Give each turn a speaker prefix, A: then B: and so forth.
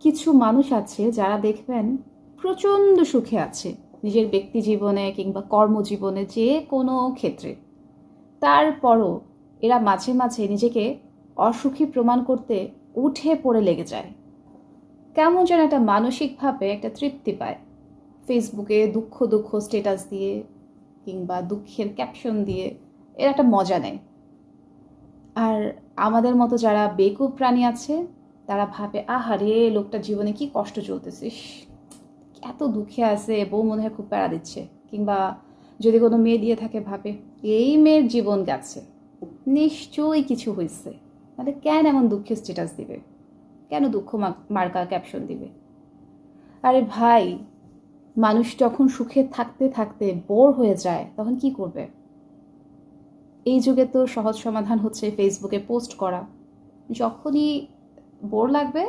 A: কিছু মানুষ আছে যারা দেখবেন প্রচণ্ড সুখে আছে নিজের ব্যক্তি জীবনে কিংবা কর্মজীবনে যে কোনো ক্ষেত্রে। তারপরও এরা মাঝে মাঝে নিজেকে অসুখী প্রমাণ করতে উঠে পড়ে লেগে যায়। কেমন যেন একটা মানসিকভাবে একটা তৃপ্তি পায় ফেসবুকে দুঃখ দুঃখ স্ট্যাটাস দিয়ে কিংবা দুঃখের ক্যাপশন দিয়ে। এর একটা মজা নেয়। আর আমাদের মতো যারা বেকুব প্রাণী আছে তারা ভাবে, আহারে লোকটার জীবনে কি কষ্ট চলতেছে, ইস, এত দুঃখে আছে, বউ মনে হয় খুব প্যারা দিচ্ছে। কিংবা যদি কোনো মেয়ে দিয়ে থাকে ভাবে, এই মেয়ের জীবন গেছে, নিশ্চয়ই কিছু হয়েছে, তাহলে কেন এমন দুঃখের স্ট্যাটাস দিবে, কেন দুঃখ মার্কা ক্যাপশন দিবে। আরে ভাই, মানুষ যখন সুখে থাকতে থাকতে বোর হয়ে যায় তখন কি করবে? এই যুগে তো সহজ সমাধান হচ্ছে ফেসবুকে পোস্ট করা। যখনই বোর লাগবে